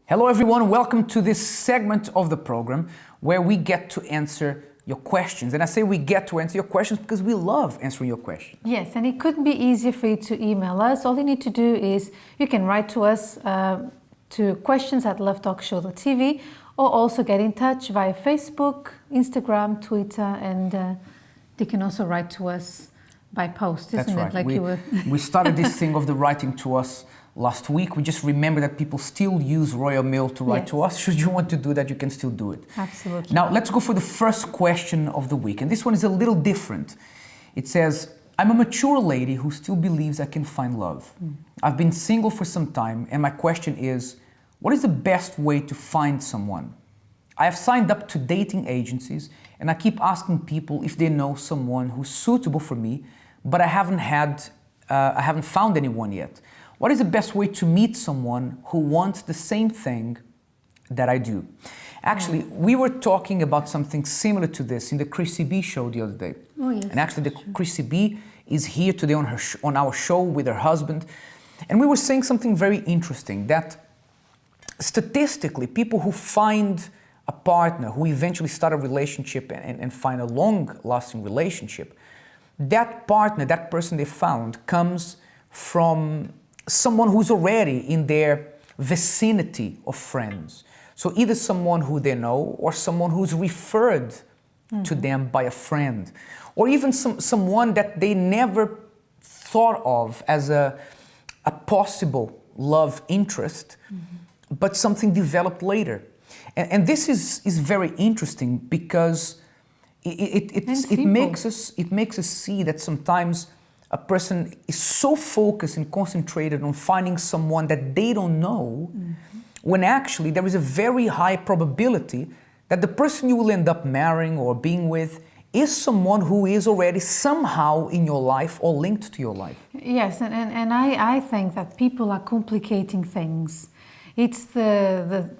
Hello everyone, welcome to this segment of the program where we get to answer your questions. And I say we get to answer your questions because we love answering your questions. Yes, and it couldn't be easier for you to email us. All you need to do is you can write to us to questions@lovetalkshow.tv or also get in touch via Facebook, Instagram, Twitter, and they can also write to us by post, isn't That's right. it? We started this thing of the writing to us last week. We just remember that people still use Royal Mail to write to us. Should you want to do that, you can still do it. Absolutely. Now, let's go for the first question of the week. And this one is a little different. It says, I'm a mature lady who still believes I can find love. I've been single for some time, and my question is, what is the best way to find someone? I have signed up to dating agencies, and I keep asking people if they know someone who's suitable for me, but I haven't found anyone yet. What is the best way to meet someone who wants the same thing that I do? Actually, we were talking about something similar to this in the Chrissy B show the other day. Oh, yes. And actually, Chrissy B is here today on our show with her husband. And we were saying something very interesting, that statistically, people who find a partner, who eventually start a relationship and find a long-lasting relationship, that partner, that person they found, comes from someone who's already in their vicinity of friends. So either someone who they know or someone who's referred to them by a friend, or even someone that they never thought of as a possible love interest, but something developed later. And this is very interesting because it makes us see that sometimes a person is so focused and concentrated on finding someone that they don't know, when actually there is a very high probability that the person you will end up marrying or being with is someone who is already somehow in your life or linked to your life. Yes, and I think that people are complicating things. It's the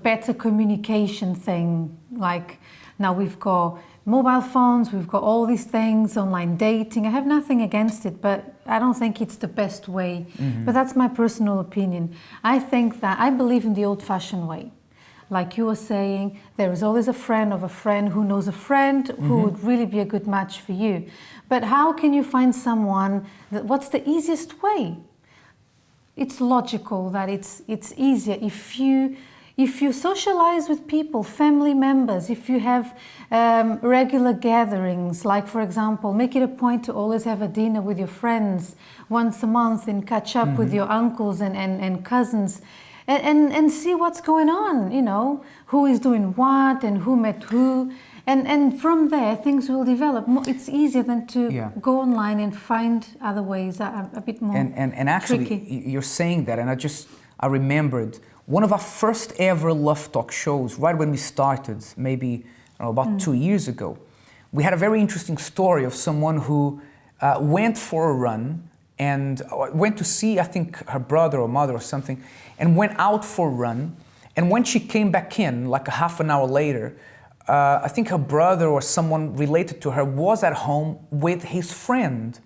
better communication thing. Like now we've got mobile phones, we've got all these things, online dating. I have nothing against it, but I don't think it's the best way. But that's my personal opinion. I think that I believe in the old-fashioned way. Like you were saying, there is always a friend of a friend who knows a friend who would really be a good match for you. But how can you find someone what's the easiest way? It's logical that it's easier if you socialize with people, family members, if you have regular gatherings, like for example, make it a point to always have a dinner with your friends once a month and catch up with your uncles and cousins and see what's going on, you know, who is doing what and who met who. And from there, things will develop. It's easier than to go online and find other ways that are a bit more and actually, tricky. You're saying that, and I remembered one of our first ever Love Talk shows, right when we started, maybe about 2 years ago. We had a very interesting story of someone who went for a run and went to see, I think, her brother or mother or something, and went out for a run. And when she came back in, like a half an hour later, I think her brother or someone related to her was at home with his friend,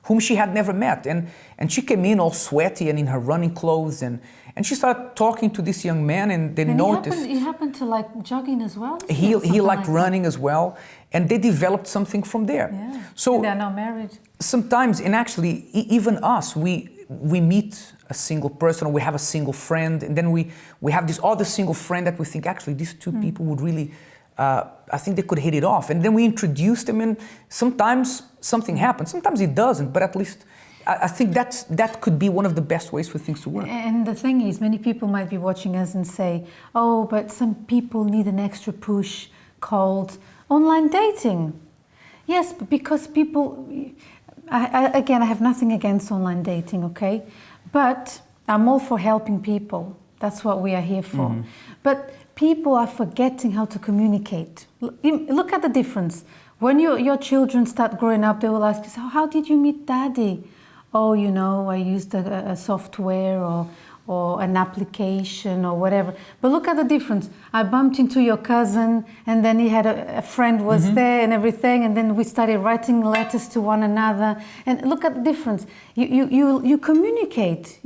whom she had never met. And she came in all sweaty and in her running clothes, and she started talking to this young man, and they noticed... He happened to like jogging as well? He liked running as well, and they developed something from there. Yeah. So and they're now married. Sometimes, and actually, even us, we meet a single person, or we have a single friend, and then we have this other single friend that we think, actually, these two people would really... I think they could hit it off. And then we introduce them, and sometimes something happens. Sometimes it doesn't, but at least I think that could be one of the best ways for things to work. And the thing is, many people might be watching us and say, oh, but some people need an extra push called online dating. Yes, because people... Again, I have nothing against online dating, okay? But I'm all for helping people. That's what we are here for. But people are forgetting how to communicate. Look at the difference. When your children start growing up, they will ask you, so how did you meet daddy? Oh, you know, I used a software, or an application or whatever. But look at the difference. I bumped into your cousin, and then he had a friend was there and everything, and then we started writing letters to one another. And look at the difference. You communicate.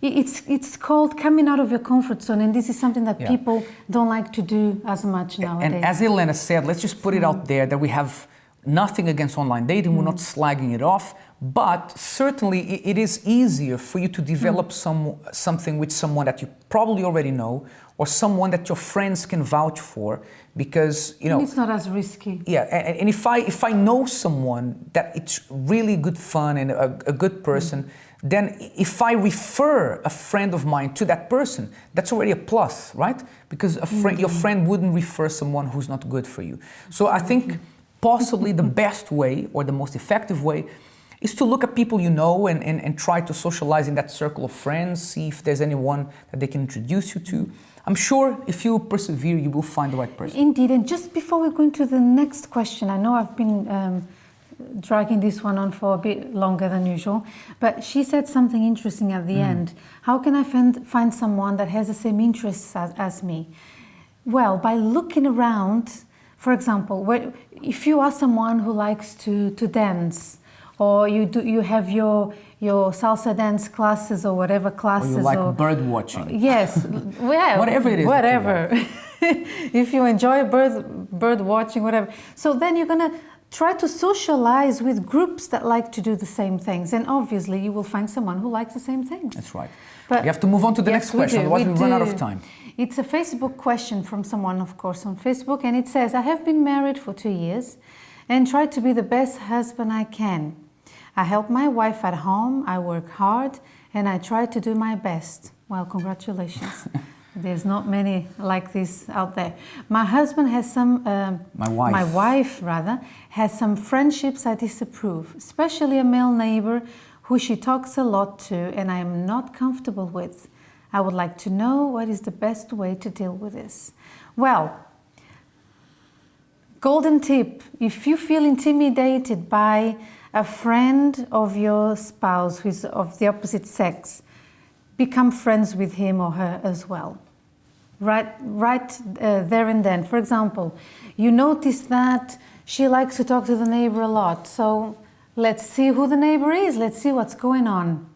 It's called coming out of your comfort zone, and this is something that people don't like to do as much nowadays. And as Elena said, let's just put it out there that we have nothing against online dating. We're not slagging it off, but certainly it is easier for you to develop something with someone that you probably already know, or someone that your friends can vouch for, because and it's not as risky. Yeah, and if I know someone that it's really good fun and a good person, then if I refer a friend of mine to that person, that's already a plus, right? Because your friend wouldn't refer someone who's not good for you. So I think possibly the best way, or the most effective way, is to look at people you know and try to socialize in that circle of friends, see if there's anyone that they can introduce you to. I'm sure if you persevere, you will find the right person. Indeed, and just before we go into the next question, I know I've been dragging this one on for a bit longer than usual, but she said something interesting at the end. How can I find someone that has the same interests as me? Well, by looking around. For example, if you are someone who likes to dance, or you have your salsa dance classes or whatever classes, or you like bird watching. Yes, well, whatever it is. Whatever. If you enjoy bird watching, whatever. So then you're gonna try to socialize with groups that like to do the same things, and obviously you will find someone who likes the same things. That's right. But you have to move on to the next question, otherwise we run out of time. It's a Facebook question from someone, of course, on Facebook, and it says, I have been married for 2 years and try to be the best husband I can. I help my wife at home, I work hard, and I try to do my best. Well, congratulations. There's not many like this out there. My husband has some... My wife has some friendships I disapprove, especially a male neighbor who she talks a lot to and I am not comfortable with. I would like to know what is the best way to deal with this. Well, golden tip, if you feel intimidated by a friend of your spouse who is of the opposite sex, become friends with him or her as well. Right there and then. For example, you notice that she likes to talk to the neighbor a lot, so let's see who the neighbor is, let's see what's going on.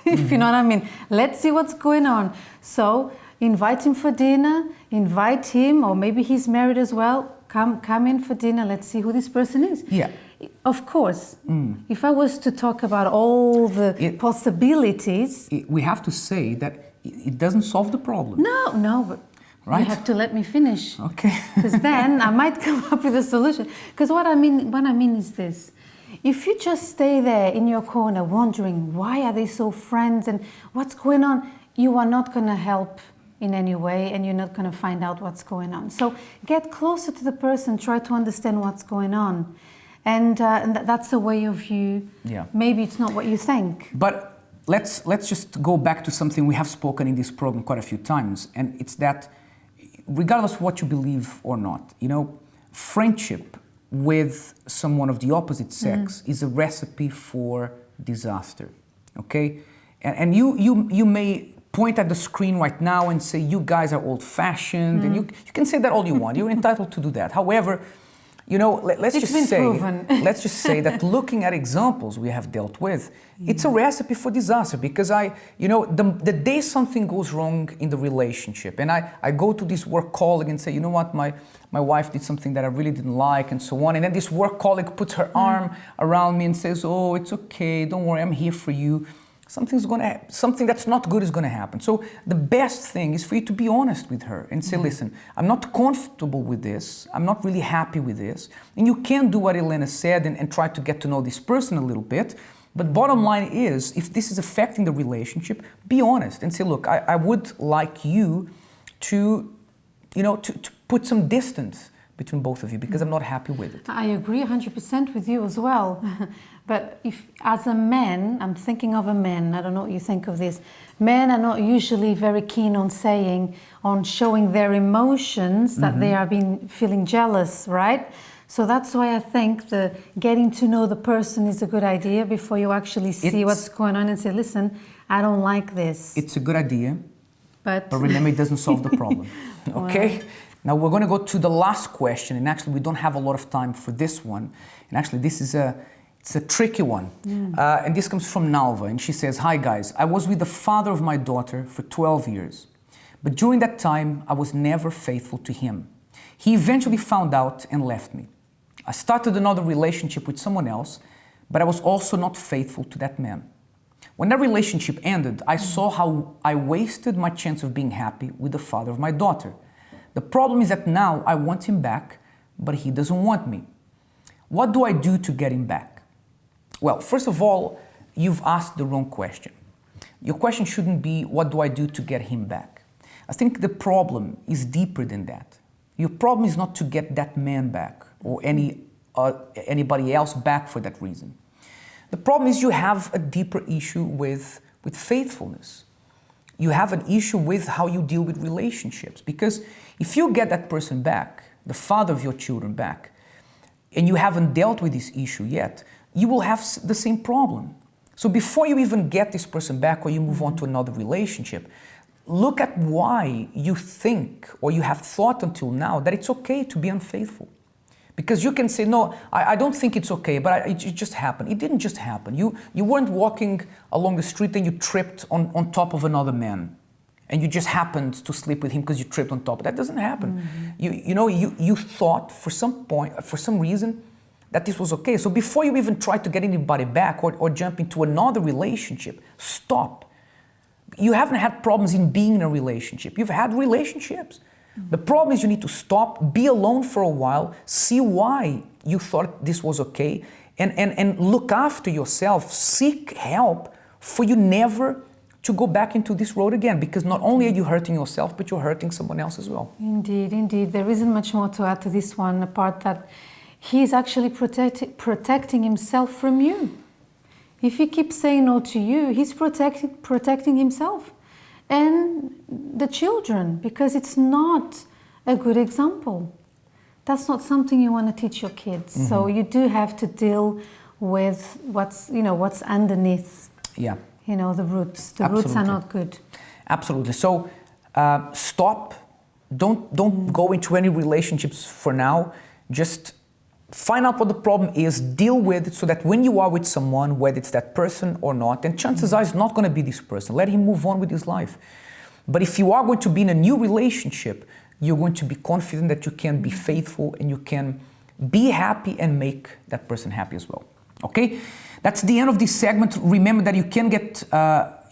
If you know what I mean. Let's see what's going on. So invite him for dinner, invite him, or maybe he's married as well, come in for dinner, let's see who this person is. Yeah. Of course, if I was to talk about all the possibilities... we have to say that it doesn't solve the problem. No, but right? You have to let me finish. Okay. Because then I might come up with a solution. Because what I mean is this. If you just stay there in your corner wondering why are they so friends and what's going on, you are not going to help in any way and you're not going to find out what's going on. So get closer to the person, try to understand what's going on. And that's a way of you. Yeah. Maybe it's not what you think. But let's just go back to something we have spoken in this program quite a few times, and it's that regardless of what you believe or not, friendship with someone of the opposite sex is a recipe for disaster. Okay, and you may point at the screen right now and say you guys are old-fashioned, and you can say that all you want. You're entitled to do that. However, let's just say that looking at examples we have dealt with, it's a recipe for disaster, because the day something goes wrong in the relationship and I go to this work colleague and say, you know what, my wife did something that I really didn't like and so on, and then this work colleague puts her arm around me and says, oh, it's okay, don't worry, I'm here for you. Something that's not good is going to happen. So the best thing is for you to be honest with her and say, listen, I'm not comfortable with this. I'm not really happy with this. And you can do what Elena said and try to get to know this person a little bit. But bottom line is, if this is affecting the relationship, be honest and say, look, I would like you to put some distance between both of you because I'm not happy with it. I agree 100% with you as well. But if, as a man, I'm thinking of a man, I don't know what you think of this. Men are not usually very keen on showing their emotions, that they are feeling jealous, right? So that's why I think the getting to know the person is a good idea before you actually see what's going on and say, listen, I don't like this. It's a good idea, but remember, it doesn't solve the problem. Okay? Wow. Now we're going to go to the last question, and actually we don't have a lot of time for this one. And actually this is it's a tricky one. And this comes from Nalva, and she says, "Hi guys, I was with the father of my daughter for 12 years. But during that time, I was never faithful to him. He eventually found out and left me. I started another relationship with someone else, but I was also not faithful to that man. When that relationship ended, I saw how I wasted my chance of being happy with the father of my daughter. The problem is that now I want him back, but he doesn't want me. What do I do to get him back?" Well, first of all, you've asked the wrong question. Your question shouldn't be, what do I do to get him back? I think the problem is deeper than that. Your problem is not to get that man back or anybody else back for that reason. The problem is you have a deeper issue with faithfulness. You have an issue with how you deal with relationships. Because if you get that person back, the father of your children back, and you haven't dealt with this issue yet, you will have the same problem. So before you even get this person back or you move on to another relationship, look at why you think or you have thought until now that it's okay to be unfaithful. Because you can say, no, I don't think it's okay, but it just happened. It didn't just happen. You weren't walking along the street and you tripped on top of another man. And you just happened to sleep with him because you tripped on top. That doesn't happen. You thought for some reason that this was okay. So before you even try to get anybody back or jump into another relationship, stop. You haven't had problems in being in a relationship. You've had relationships. The problem is you need to stop, be alone for a while, see why you thought this was okay, and look after yourself, seek help for you never to go back into this road again, because not only are you hurting yourself, but you're hurting someone else as well. Indeed, indeed. There isn't much more to add to this one, apart that he's actually protecting himself from you. If he keeps saying no to you, he's protecting himself and the children, because it's not a good example. That's not something you want to teach your kids. Mm-hmm. So you do have to deal with what's underneath. Yeah. The roots. The roots are not good. Absolutely. So stop. Don't go into any relationships for now. Just find out what the problem is, deal with it, so that when you are with someone, whether it's that person or not, and chances are it's not going to be this person. Let him move on with his life. But if you are going to be in a new relationship, you're going to be confident that you can be faithful and you can be happy and make that person happy as well. Okay? That's the end of this segment. Remember that you can get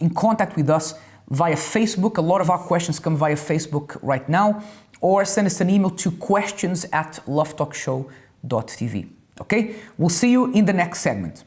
in contact with us via Facebook. A lot of our questions come via Facebook right now. Or send us an email to questions@lovetalkshow.tv. Okay? We'll see you in the next segment.